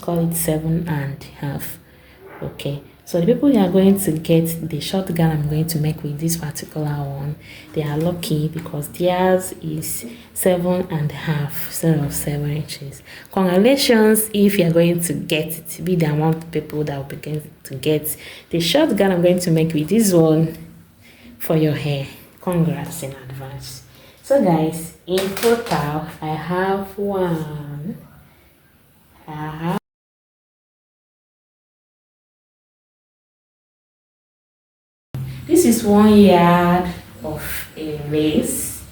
call it 7.5. Okay, so the people who are going to get the short gown I'm going to make with this particular one, they are lucky because theirs is 7.5 instead of 7 inches. Congratulations if you are going to get it. Be the amount of people that will be going to get the short gown I'm going to make with this one for your hair. Congrats in advance. So guys, in total I have this is 1 yard of a lace,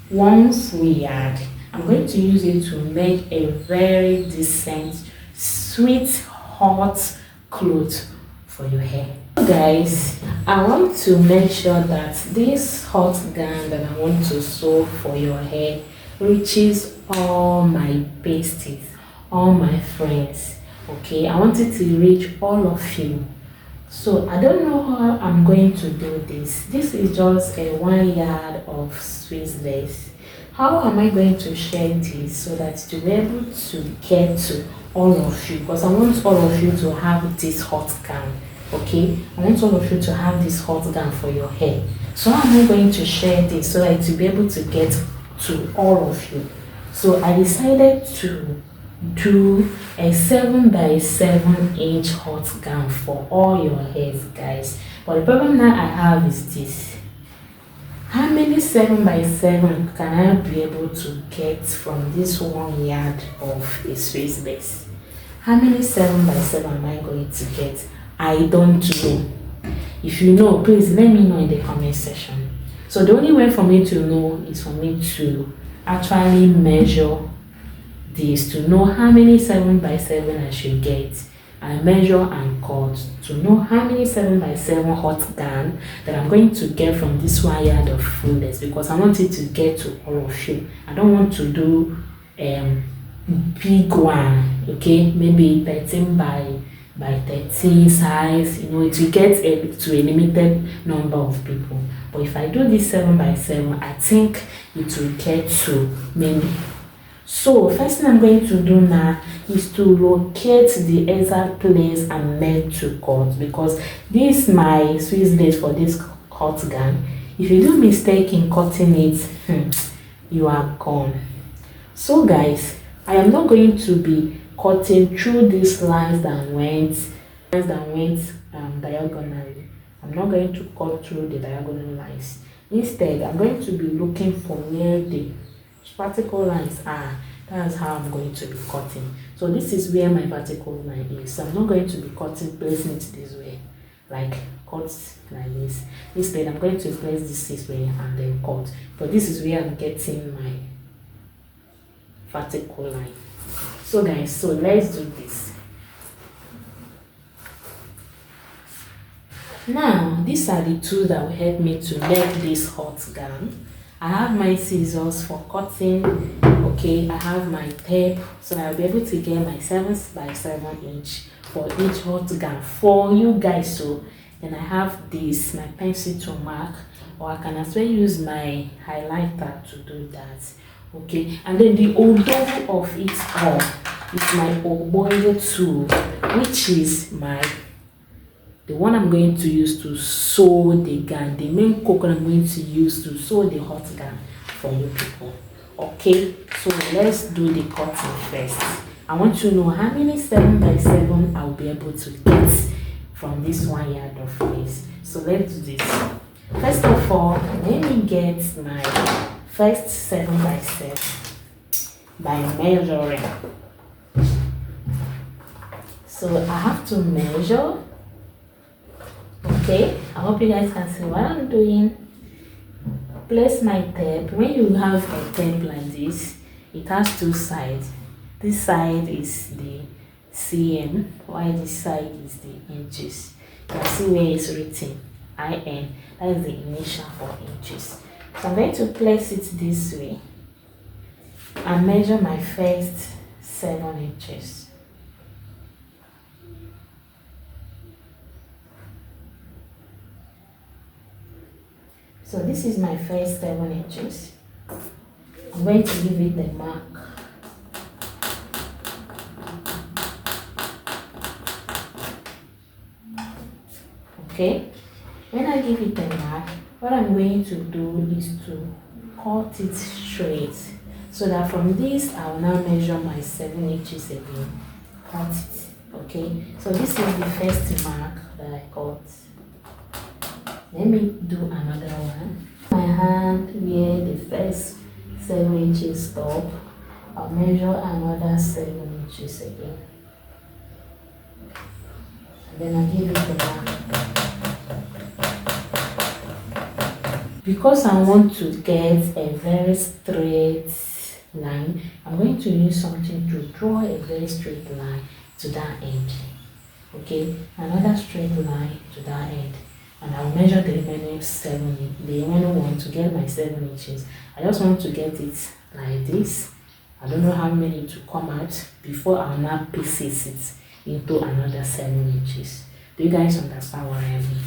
1 yard. I'm going to use it to make a very decent, sweet, hot cloth for your hair. Guys, I want to make sure that this hot gown that I want to sew for your hair reaches all my besties, all my friends. Okay, I want it to reach all of you. So I don't know how I'm going to do this. This is just a 1 yard of Swiss lace. How am I going to share this so that to be able to get to all of you? Because I want all of you to have this hot gown. Okay, I want all of you to have this hot gown for your hair. So how am I going to share this so that to be able to get to all of you? So I decided to do a 7x7 inch hot gown for all your hairs, guys. But the problem that I have is this: how many 7x7 can I be able to get from this 1 yard of a Swiss lace? How many 7x7 am I going to get? I don't know. If you know, please let me know in the comment section. So the only way for me to know is for me to actually measure this to know how many 7x7 I should get. I measure and cut to know how many 7x7 hot gown that I'm going to get from this 1 yard of full lace, because I want it to get to all of you. I don't want to do big one, okay, maybe 13 by 13 size. You know, it will get to a limited number of people. But if I do this 7x7, I think it will get to many. So first thing I'm going to do now is to locate the exact place I'm meant to cut, because this is my Swiss lace for this hot gown. If you do mistake in cutting it, you are gone. So guys, I am not going to be cutting through these lines that went diagonally. I'm not going to cut through the diagonal lines. Instead, I'm going to be looking for where the vertical lines are. That's how I'm going to be cutting. So this is where my vertical line is. So I'm not going to be placing it this way, like cut like this. Instead, I'm going to place this way and then cut. But this is where I'm getting my vertical line. So guys, so let's do this. Now, these are the tools that will help me to make this hot gown. I have my scissors for cutting. Okay, I have my tape, so I'll be able to get my 7x7 inch for each hot gown for you guys. So then I have this, my pencil to mark, or I can as well use my highlighter to do that. Okay, and then the odour of it all is my oboil tool, which is the one I'm going to use to sew the gown, the main coconut I'm going to use to sew the hot gown for you people. Okay, so let's do the cutting first. I want to know how many 7x7 I'll be able to get from this 1 yard of lace. So let's do this. First of all, let me get my first 7x7 by measuring. So I have to measure. Okay, I hope you guys can see what I'm doing. Place my tape. When you have a tape like this, it has two sides. This side is the cm, while this side is the inches. You can see where it's written IN. That is the initial for inches. So I'm going to place it this way and measure my first 7 inches. So this is my first 7 inches. I'm going to give it the mark. Okay, when I give it a mark, what I'm going to do is to cut it straight, so that from this I will now measure my 7 inches again. Cut it. Okay, so this is the first mark that I cut. Let me do another one. My hand where the first 7 inches stop, I'll measure another 7 inches again. And then I'll give it a mark. Because I want to get a very straight line, I'm going to use something to draw a very straight line to that end. Okay, another straight line to that end. And I'll measure the remaining 7, the remaining one to get my 7 inches. I just want to get it like this. I don't know how many to come out before I'll now pieces it into another 7 inches. Do you guys understand what I mean?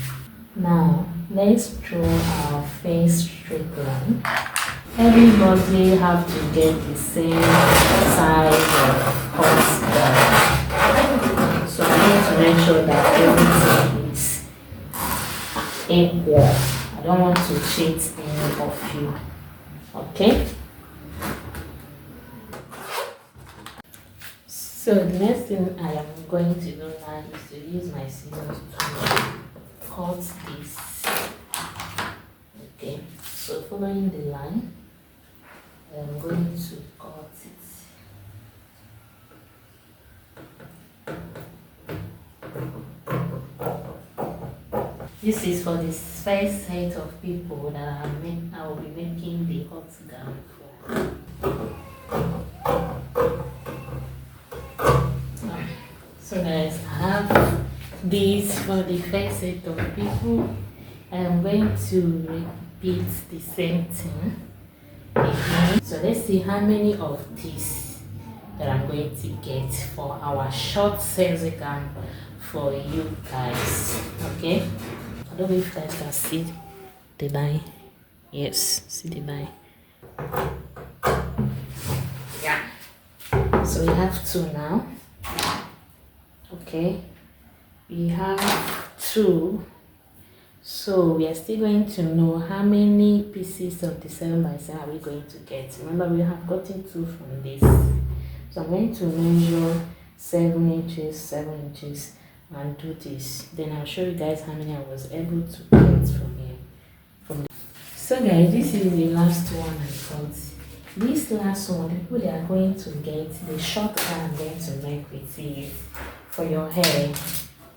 Now, let's draw our face straight line. Everybody have to get the same size of cut. So I need to make sure that everything is equal. I don't want to cheat any of you. Okay? So the next thing I am going to do now is to use my scissors to cut this. Okay, so following the line, I'm going to cut it. This is for the first set of people that I will be making the hot gown for. So guys, I have this for the first set of people. I am going to repeat the same thing again. So let's see how many of these that I'm going to get for our short sales gown for you guys. Okay, I don't know if you guys can see the line. Yes, see the line. Yeah, so we have 2 now. Okay, we have 2. So we are still going to know how many pieces of the 7x7 are we going to get. Remember, we have gotten 2 from this. So I'm going to measure 7 inches, 7 inches, and do this. Then I'll show you guys how many I was able to get from here. So guys, this is the last one I got. This last one, the people that are going to get the short that I'm going to make with you for your hair,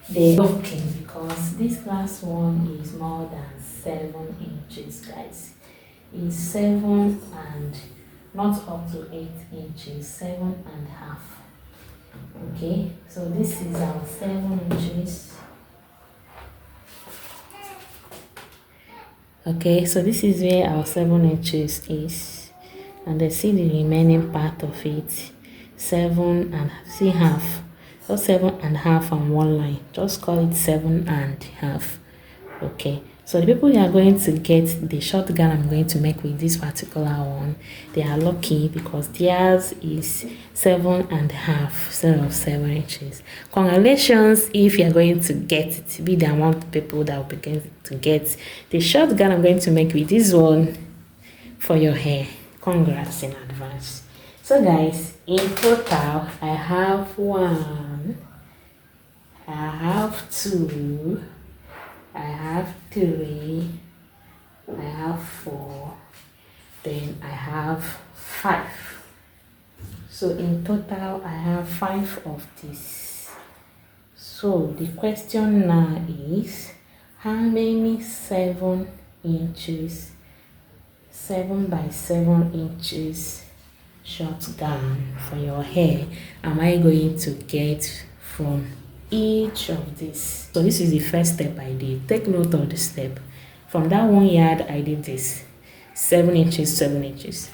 they're looking, because this last one is more than 7 inches, guys. It's 7 and not up to 8 inches, 7.5. Okay, so this is our 7 inches. Okay, so this is where our 7 inches is, and then see the remaining part of it, 7 and see half. So 7.5 on one line, just call it 7.5. Okay, so the people who are going to get the short gown I'm going to make with this particular one, they are lucky because theirs is 7.5 instead of 7 inches. Congratulations if you are going to get it. Be the amount of people that will begin to get the short gown I'm going to make with this one for your hair. Congrats in advance. So guys, in total, I have 1, I have 2, I have 3, I have 4, then I have 5. So in total, I have 5 of this. So the question now is, how many 7 inches, 7x7 inches short gown for your hair am I going to get from each of these? So this is the first step I did. Take note of the step. From that 1 yard I did this 7 inches, 7 inches.